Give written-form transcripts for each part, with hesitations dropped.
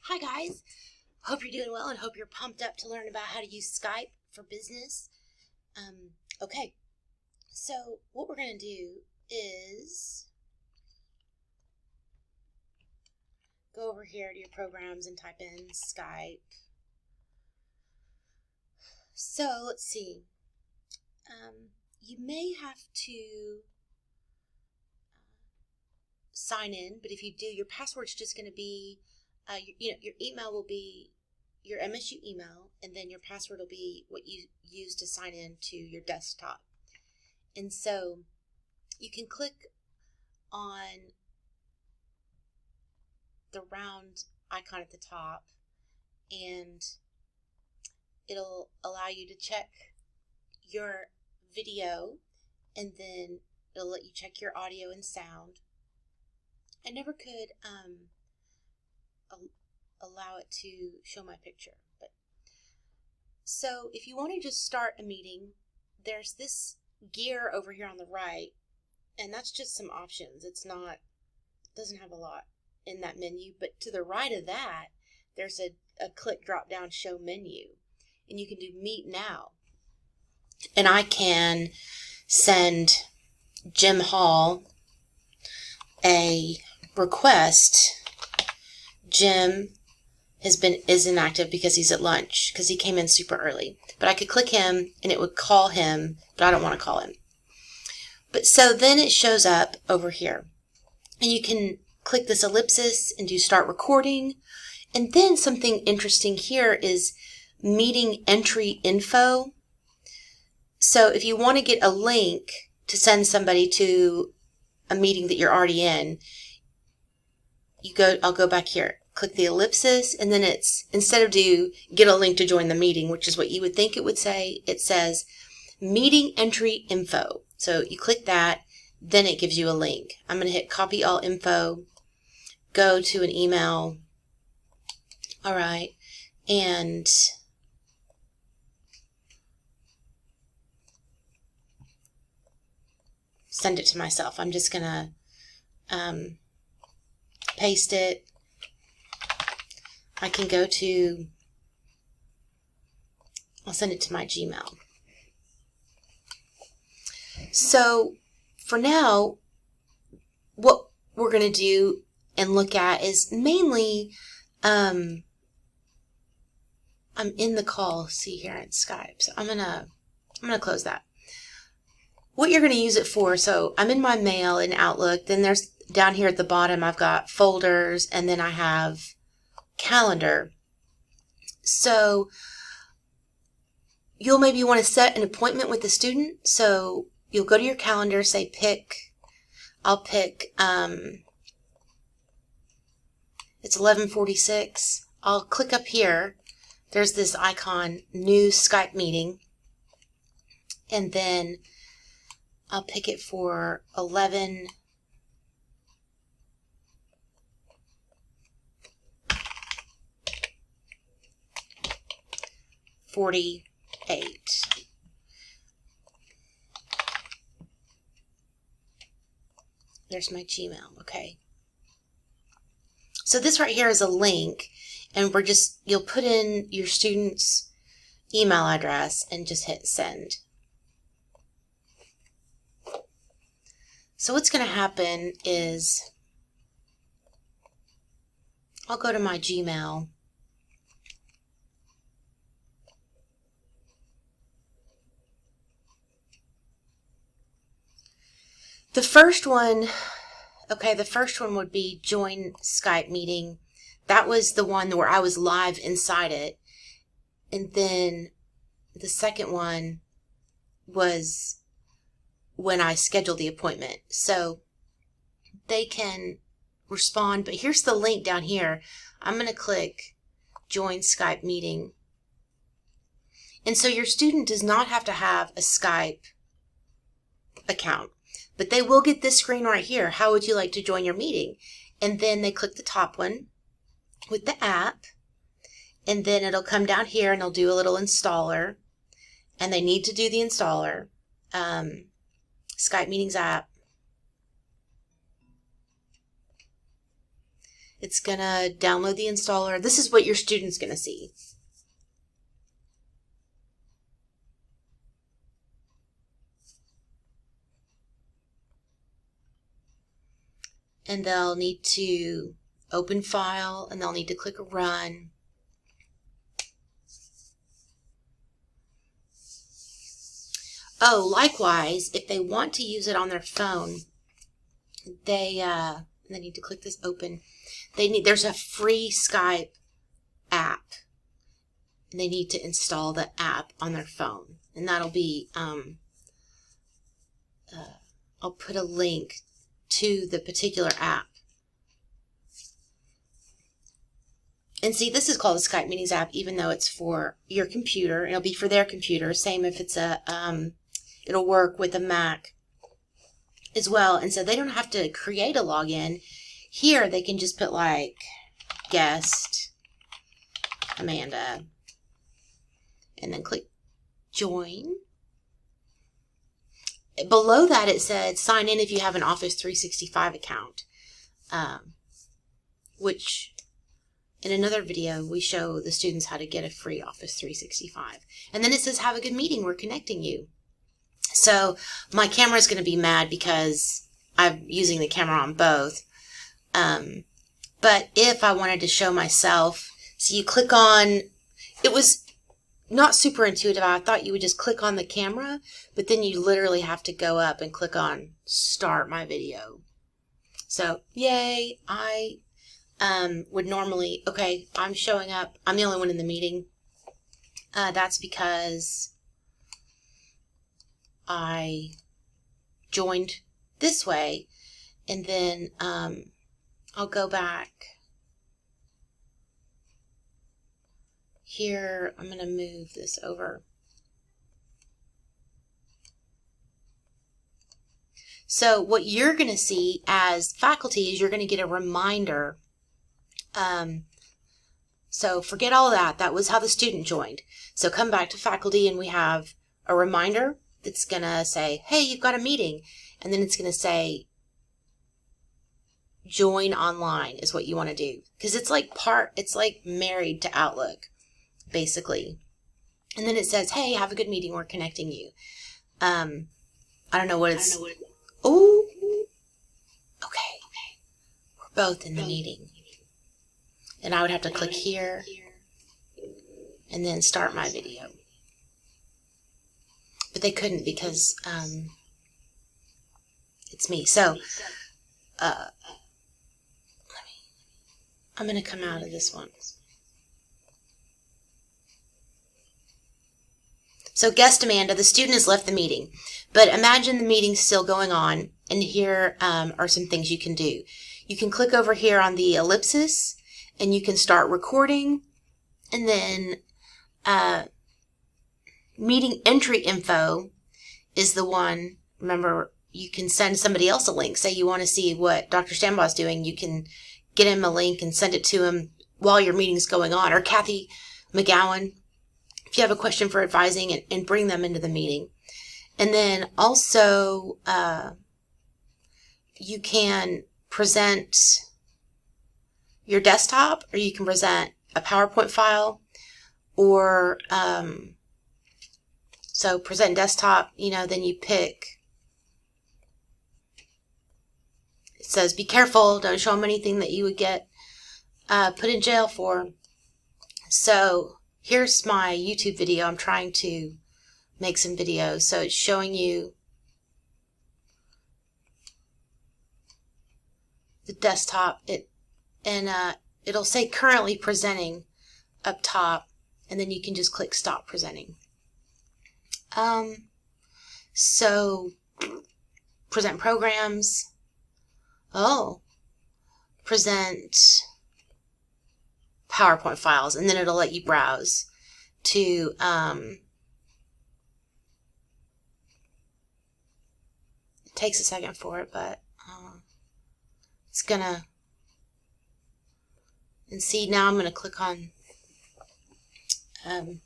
Hi guys, hope you're doing well and hope you're pumped up to learn about how to use Skype for business. Okay, so what we're going to do is go over here to your programs and type in Skype. So let's see, you may have to sign in, but if you do, your password's just going to be your email will be your MSU email, and then your password will be what you use to sign in to your desktop. And so you can click on the round icon at the top, and it'll allow you to check your video, and then it'll let you check your audio and sound. I never could allow it to show my picture. But so if you want to just start a meeting, there's this gear over here on the right, and that's just some options. Doesn't have a lot in that menu, but to the right of that, there's a click drop down show menu, and you can do meet now. And I can send Jim Hall a request. Jim is inactive because he's at lunch, because he came in super early. But I could click him and it would call him, but I don't want to call him. But so then it shows up over here. And you can click this ellipsis and do start recording. And then something interesting here is meeting entry info. So if you want to get a link to send somebody to a meeting that you're already in, I'll go back here, click the ellipsis, and then it's, instead of get a link to join the meeting, which is what you would think it would say, it says meeting entry info. So you click that, then it gives you a link. I'm going to hit copy all info, go to an email, all right, and send it to myself. I'm just going to paste it. I can I'll send it to my Gmail. So for now, what we're going to do and look at is mainly, I'm in the call, see here in Skype. So I'm going to close that. What you're going to use it for, so I'm in my mail in Outlook, then there's down here at the bottom, I've got folders, and then I have calendar. So you'll maybe want to set an appointment with the student. So you'll go to your calendar, say I'll pick, it's 11:46. I'll click up here. There's this icon, new Skype meeting. And then I'll pick it for 11:48. There's my Gmail. Okay. So this right here is a link, and you'll put in your student's email address and just hit send. So what's going to happen is I'll go to my Gmail. The first one would be join Skype meeting. That was the one where I was live inside it. And then the second one was when I scheduled the appointment. So they can respond, but here's the link down here. I'm going to click join Skype meeting. And so your student does not have to have a Skype account, but they will get this screen right here. How would you like to join your meeting? And then they click the top one with the app, and then it'll come down here and they'll do a little installer, and they need to do the installer. Skype Meetings app. It's going to download the installer. This is what your student's going to see. And they'll need to open file, and they'll need to click run. Oh, likewise, if they want to use it on their phone, they need to click this open. There's a free Skype app, and they need to install the app on their phone, and that'll be I'll put a link to the particular app. And see, this is called the Skype Meetings app, even though it's for your computer. It'll be for their computer. Same if it's it'll work with a Mac as well. And so they don't have to create a login. Here, they can just put like guest Amanda, and then click join. Below that, it said sign in if you have an Office 365 account, which in another video, we show the students how to get a free Office 365. And then it says, have a good meeting. We're connecting you. So my camera is going to be mad because I'm using the camera on both. But if I wanted to show myself, so you click on, it was not super intuitive. I thought you would just click on the camera, but then you literally have to go up and click on start my video. So yay, I would normally, okay, I'm showing up. I'm the only one in the meeting. That's because I joined this way, and then I'll go back here. I'm going to move this over. So what you're going to see as faculty is you're going to get a reminder. So forget all that. That was how the student joined. So come back to faculty, and we have a reminder that's going to say, hey, you've got a meeting. And then it's going to say, join online is what you want to do. Because it's like married to Outlook, basically. And then it says, hey, have a good meeting. We're connecting you. I don't know what it's. Oh, okay. We're both in the meeting. And I would have to click here and then start my video. But they couldn't because it's me. So I'm going to come out of this one. So guest Amanda, the student has left the meeting. But imagine the meeting's still going on, and here are some things you can do. You can click over here on the ellipsis, and you can start recording, and then meeting entry info is the one. Remember, you can send somebody else a link. Say you want to see what Dr. Stambaugh is doing, you can get him a link and send it to him while your meeting's going on. Or Kathy McGowan, if you have a question for advising, and bring them into the meeting. And then also you can present your desktop, or you can present a PowerPoint file, or so present desktop, then you pick, it says be careful, don't show them anything that you would get put in jail for. So here's my YouTube video. I'm trying to make some videos, so it's showing you the desktop. It'll say currently presenting up top, and then you can just click stop presenting. So present programs. Oh, present PowerPoint files, and then it'll let you browse to it takes a second for it, but it's gonna. And see, now I'm going to click on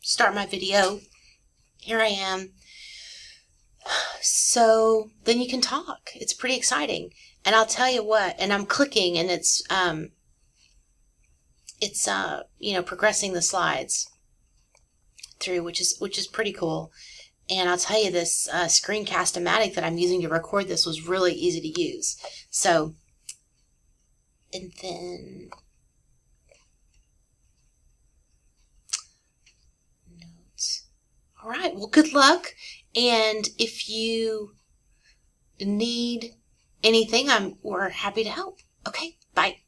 start my video. Here I am. So then you can talk. It's pretty exciting. And I'll tell you what, and I'm clicking, and it's it's progressing the slides through, which is pretty cool. And I'll tell you, this Screencast-O-Matic that I'm using to record this was really easy to use. So, and then notes. All right, well, good luck. And if you need anything, we're happy to help. Okay, bye.